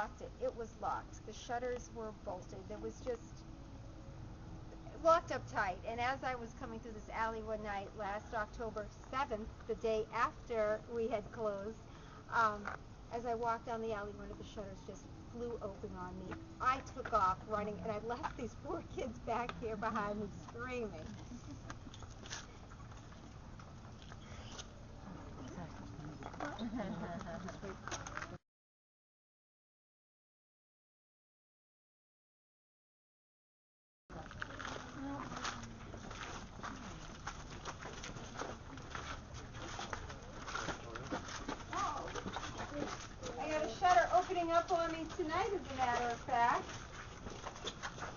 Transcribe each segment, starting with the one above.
locked it. It was locked. The shutters were bolted. There was just locked up tight. And as I was coming through this alley one night last October 7th, the day after we had closed, as I walked down the alley, one of the shutters just flew open on me. I took off running, and I left these poor kids back here behind me screaming. I got a shutter opening up on me tonight, as a matter of fact.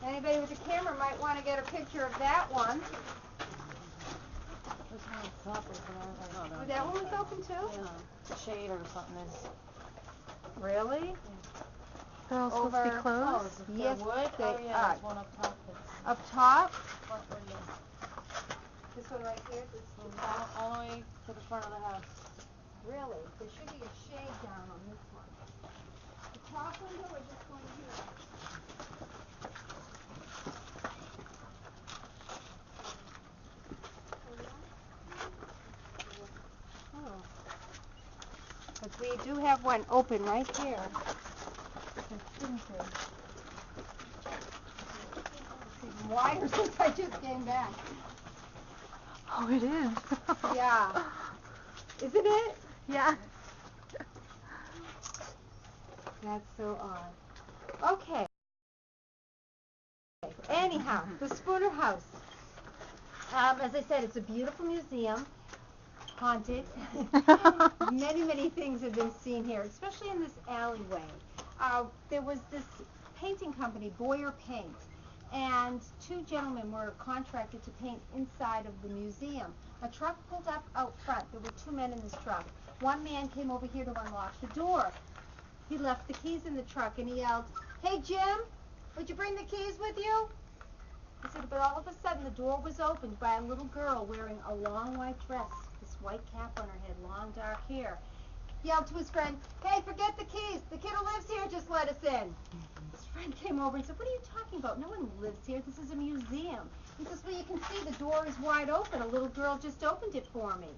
Anybody with a camera might want to get a picture of that one. Oh, that one was open too? Yeah, shade or something is. Really? They're all supposed to be closed? Yes, wood? they Oh, yeah, are. there's one up top. Up top? Front window. This one right here? All the way to the front of the house. Really? There should be a shade down on this one. The top window or just one here? Oh. But we do have one open right here. It's wider since I just came back. Oh, it is. Yeah. Isn't it? Yeah. That's so odd. Okay. Anyhow, the Spooner House. As I said, it's a beautiful museum. Haunted. Many things have been seen here, especially in this alleyway. There was this painting company, Boyer Paint, and two gentlemen were contracted to paint inside of the museum. A truck pulled up out front. There were two men in this truck. One man came over here to unlock the door. He left the keys in the truck and he yelled, "Hey Jim, would you bring the keys with you?" He said, but all of a sudden the door was opened by a little girl wearing a long white dress, this white cap on her head, long dark hair. He yelled to his friend, "Hey, forget the keys. The kid who lives here just let us in." His friend came over and said, "What are you talking about? No one lives here. This is a museum." He says, "Well, you can see the door is wide open. A little girl just opened it for me."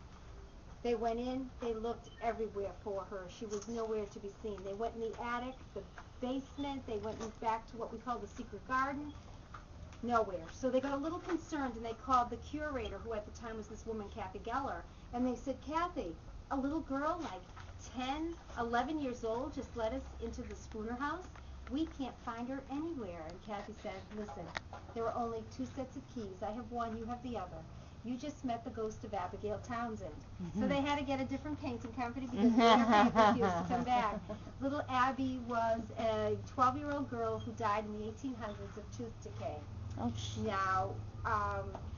They went in. They looked everywhere for her. She was nowhere to be seen. They went in the attic, the basement. They went back to what we call the secret garden. Nowhere. So they got a little concerned, and they called the curator, who at the time was this woman, Kathy Geller, and they said, "Kathy, a little girl like 10, 11 years old just let us into the Spooner House. We can't find her anywhere." And Kathy said, "Listen, there are only two sets of keys. I have one, you have the other. You just met the ghost of Abigail Townsend." So they had to get a different painting company because their paint refused to come back. Little Abby was a 12-year-old girl who died in the 1800s of tooth decay. Oh, Now,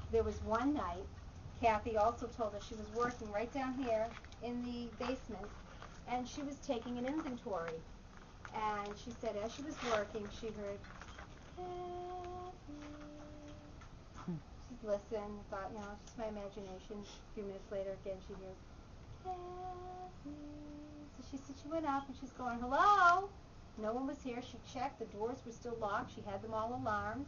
there was one night, Kathy also told us she was working right down here in the basement, and she was taking an inventory. And she said as she was working, she heard, "Kathy." She listened, thought, it's just my imagination. A few minutes later, again, she hears, "Kathy." So she said she went up, and she's going, "Hello?" No one was here. She checked. The doors were still locked. She had them all alarmed.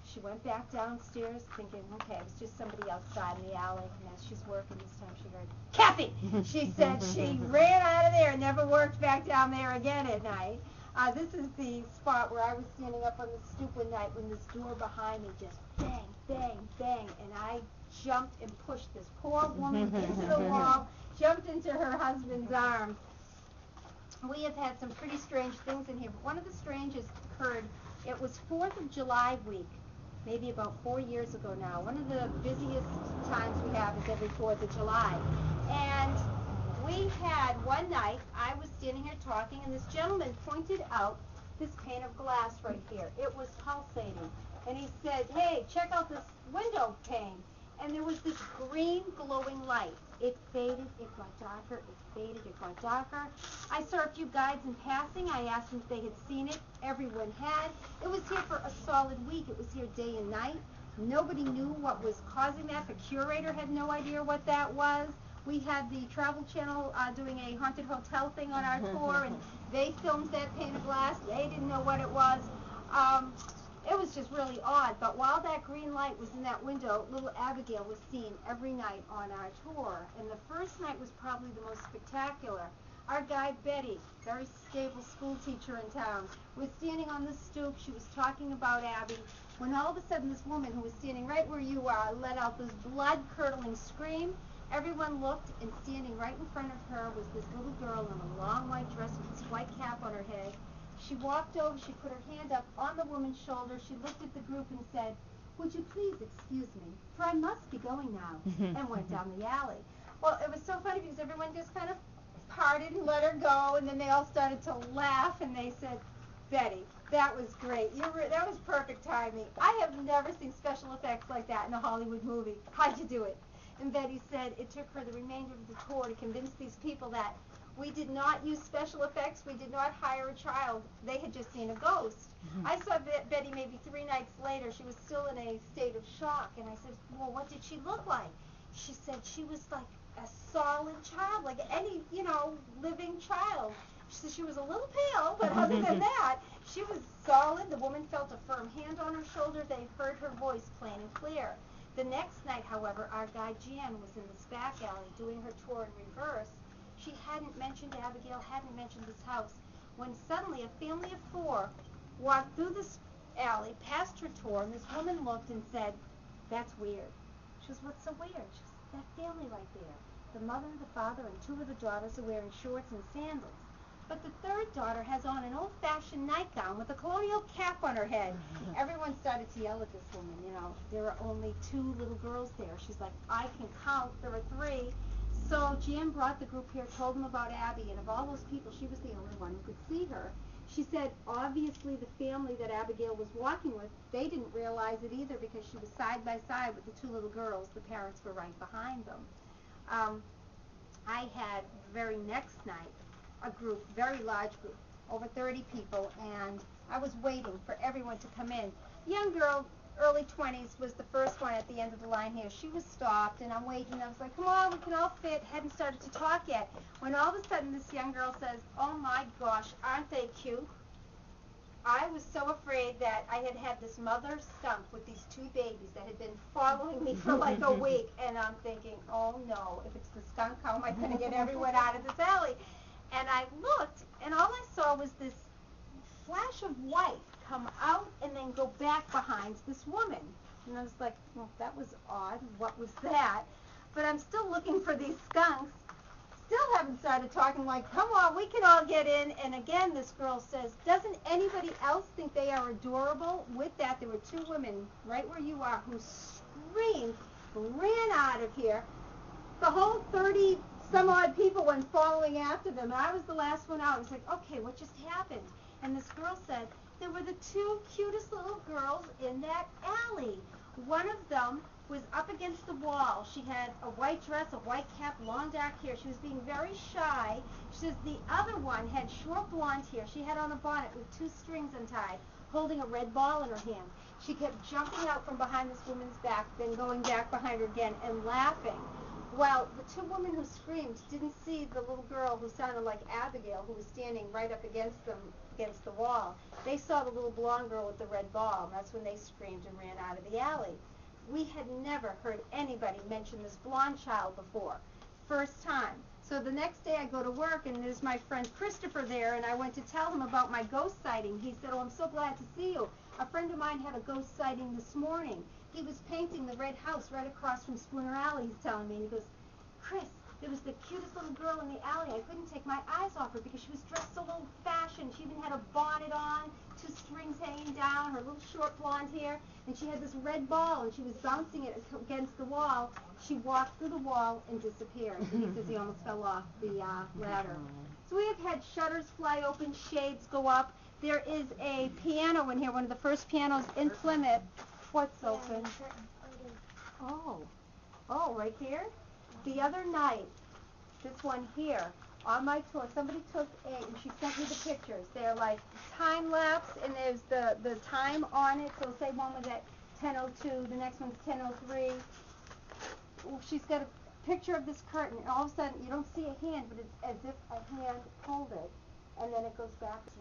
She went back downstairs thinking, okay, it was just somebody outside in the alley. And as she's working this time, she heard, "Kathy!" She said she ran out of there and never worked back down there again at night. This is the spot where I was standing up on the stoop one night when this door behind me just bang, bang, bang. And I jumped and pushed this poor woman into the wall, jumped into her husband's arms. We have had some pretty strange things in here, but one of the strangest occurred. It was 4th of July week, maybe about 4 years ago now. One of the busiest times we have is every 4th of July. And we had one night, I was standing here talking, and this gentleman pointed out this pane of glass right here. It was pulsating. And he said, "Hey, check out this window pane." And there was this green glowing light. It faded, it got darker, it faded, it got darker. I saw a few guides in passing. I asked them if they had seen it. Everyone had. It was here for a solid week. It was here day and night. Nobody knew what was causing that. The curator had no idea what that was. We had the Travel Channel doing a haunted hotel thing on our tour, and they filmed that pane of glass. They didn't know what it was. It was just really odd. But while that green light was in that window, little Abigail was seen every night on our tour. And the first night was probably the most spectacular. Our guide, Betty, very stable school teacher in town, was standing on the stoop. She was talking about Abby, when all of a sudden this woman who was standing right where you are let out this blood-curdling scream. Everyone looked, and standing right in front of her was this little girl in a long white dress with this white cap on her head. She walked over, she put her hand up on the woman's shoulder, she looked at the group and said, "Would you please excuse me, for I must be going now," and went down the alley. Well, it was so funny because everyone just kind of parted and let her go, and then they all started to laugh, and they said, "Betty, that was great. That was perfect timing. I have never seen special effects like that in a Hollywood movie. How'd you do it?" And Betty said it took her the remainder of the tour to convince these people that we did not use special effects. We did not hire a child. They had just seen a ghost. I saw Betty maybe 3 nights later. She was still in a state of shock. And I said, "Well, what did she look like?" She said she was like a solid child, like any, living child. She said she was a little pale, but other than that, she was solid. The woman felt a firm hand on her shoulder. They heard her voice plain and clear. The next night, however, our guide Jan was in this back alley doing her tour in reverse. She hadn't mentioned Abigail, hadn't mentioned this house, when suddenly a family of 4 walked through this alley, past her tour, and this woman looked and said, "That's weird." She goes, "What's so weird?" She goes, "That family right there. The mother, the father, and 2 of the daughters are wearing shorts and sandals. But the 3rd daughter has on an old-fashioned nightgown with a colonial cap on her head." Everyone started to yell at this woman, There are only 2 little girls there. She's like, "I can count. There are 3. So Jan brought the group here, told them about Abby, and of all those people, she was the only one who could see her. She said, obviously, the family that Abigail was walking with, they didn't realize it either because she was side by side with the 2 little girls. The parents were right behind them. I had the very next night a group, very large group, over 30 people, and I was waiting for everyone to come in. Young girl, early 20s, was the first one at the end of the line here. She was stopped, and I'm waiting, and I was like, "Come on, we can all fit." Hadn't started to talk yet. When all of a sudden this young girl says, "Oh my gosh, aren't they cute?" I was so afraid that I had had this mother skunk with these 2 babies that had been following me for like a week, and I'm thinking, oh no, if it's the skunk, how am I going to get everyone out of this alley? And I looked, and all I saw was this flash of white come out and then go back behind this woman. And I was like, well, that was odd. What was that? But I'm still looking for these skunks. Still haven't started talking, like, "Come on, we can all get in." And again, this girl says, "Doesn't anybody else think they are adorable?" With that, there were 2 women right where you are who screamed, ran out of here. The whole 30 some odd people went following after them. I was the last one out. I was like, okay, what just happened? And this girl said, there were the 2 cutest little girls in that alley. One of them was up against the wall. She had a white dress, a white cap, long dark hair. She was being very shy. She says the other one had short blonde hair. She had on a bonnet with 2 strings untied, holding a red ball in her hand. She kept jumping out from behind this woman's back, then going back behind her again and laughing. Well, the 2 women who screamed didn't see the little girl who sounded like Abigail, who was standing right up against them, against the wall. They saw the little blonde girl with the red ball, and that's when they screamed and ran out of the alley. We had never heard anybody mention this blonde child before. First time. So the next day I go to work, and there's my friend Christopher there, and I went to tell him about my ghost sighting. He said, "Oh, I'm so glad to see you. A friend of mine had a ghost sighting this morning. He was painting the red house right across from Spooner Alley," he's telling me. And he goes, "Chris, there was the cutest little girl in the alley. I couldn't take my eyes off her because she was dressed so old-fashioned. She even had a bonnet on, 2 strings hanging down, her little short blonde hair, and she had this red ball, and she was bouncing it against the wall. She walked through the wall and disappeared." And he says he almost fell off the ladder. So we have had shutters fly open, shades go up. There is a piano in here, one of the first pianos in Plymouth. What's open? Oh, right here? The other night, this one here, on my tour, somebody took and she sent me the pictures. They're like time-lapse, and there's the time on it. So say one was at 10:02, the next one's 10:03. She's got a picture of this curtain, and all of a sudden you don't see a hand, but it's as if a hand pulled it, and then it goes back to